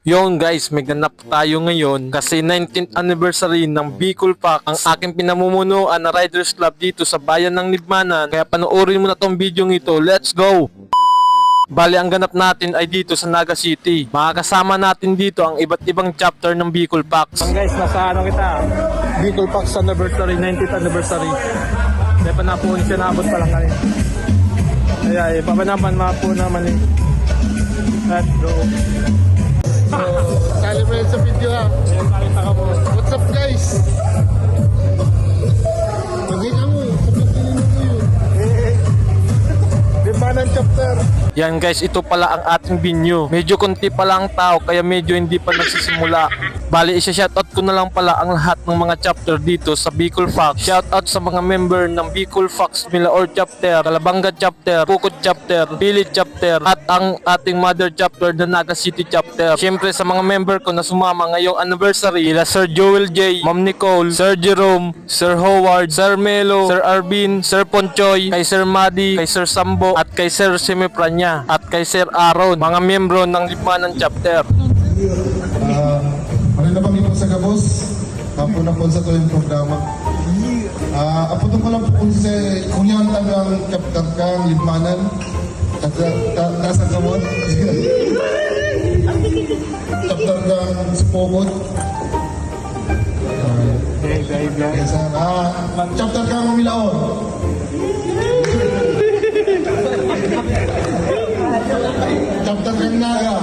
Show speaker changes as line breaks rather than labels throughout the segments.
Yon guys, may ganap tayo ngayon kasi 19th anniversary ng Bicol Pack ang aking pinamumunuan na Riders Club dito sa bayan ng Libmanan. Kaya panoorin mo na tong video ito. Let's go! Bali, ang ganap natin ay dito sa Naga City. Makakasama natin dito ang iba't ibang chapter ng Bicol Packs. Guys, nasa kita? Bicol Packs anniversary, 19th anniversary. Kaya panapunin siya, naabot pa lang kami. Kaya papanapan, mapo naman eh. Let's go!
So, calibrate sa video ha. What's up guys? Magiging mo, kapatinin mo yun. Libmanan chapter.
Yan guys, ito pala ang ating venue. Medyo konti pala ang tao kaya medyo hindi pa nagsisimula. Bali, isa-shoutout ko na lang pala ang lahat ng mga chapter dito sa Bicol Fox. Shoutout sa mga member ng Bicol Fox Milaor Chapter, Calabanga Chapter, Pukot Chapter, Pilit Chapter, at ang ating mother chapter na Naga City Chapter. Siyempre sa mga member ko na sumama ngayong anniversary, ila Sir Joel J, Ma'am Nicole, Sir Jerome, Sir Howard, Sir Melo, Sir Arvin, Sir Ponchoy, kay Sir Madi, kay Sir Sambo, at kay Sir Semipranya, at kay Sir Aaron, mga membro ng Libmanan Chapter.
Marina pa po sa Gabos. Apo na po sa ito yung programa. Apo ko lang po kung yung tagang Chapter kang Libmanan. Nasa Gamot. Chapter kang Spogod. Chapter kang Milaon. Chapter kang Naga.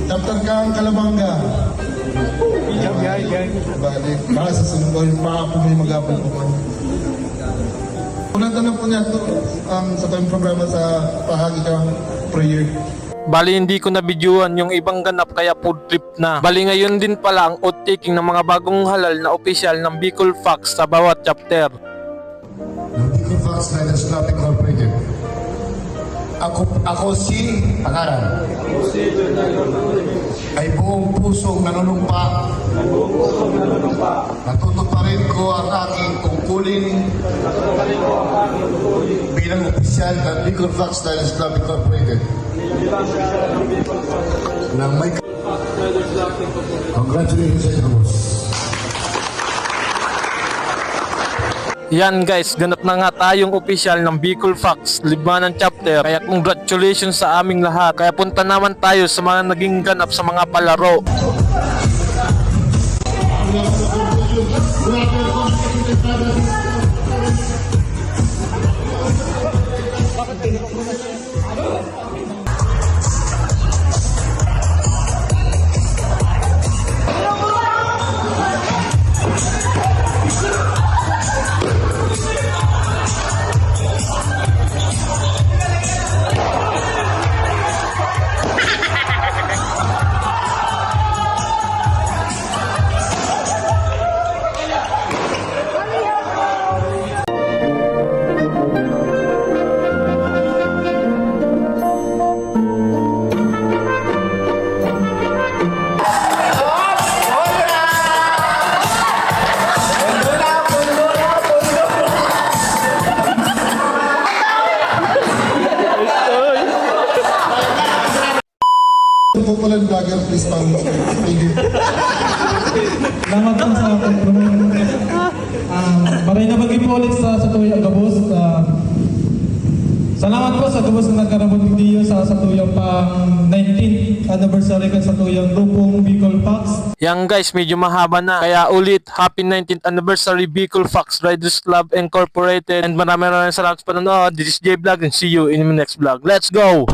Chapter kang Calabanga. Balik. Baka sa sunod ko yung mga po may mag-apal po man. Unang tanong po niya ito sa tayong programa sa pahagi ka prayer.
Bali, hindi ko na-videoan yung ibang ganap kaya food trip na. Bali, ngayon din pala ang outtaking ng mga bagong halal na opisyal ng Bicol Fox sa bawat chapter.
Ng Bicol Fox Riders Club Incorporated. Ako si Pangaran. Ay buong pusong nanunumpa. Natutuparin ko ang aking tungkulin bilang opisyal ng Bicol Fox Riders Club Incorporated. Nang may congratulations sa inyo, boss.
Yan guys, ganap na nga tayong opisyal ng Bicol Fox Libmanan Chapter. Kaya congratulations sa aming lahat. Kaya punta naman tayo sa mga naging ganap sa mga palaro.
Ito po pala yung vlogger, please follow.
Salamat po sa akin. Maray na bagi po ulit sa Tuyang Gabos. Salamat po sa Gabos na nagkarabot video sa Tuyang pang 19th anniversary kan sa Tuyang Grupong Bicol Fox.
Yan guys, medyo mahaba na. Kaya ulit, happy 19th anniversary Bicol Fox Riders Club Incorporated. And maraming salamat sa panonood. This is J Vlog and see you in my next vlog. Let's go!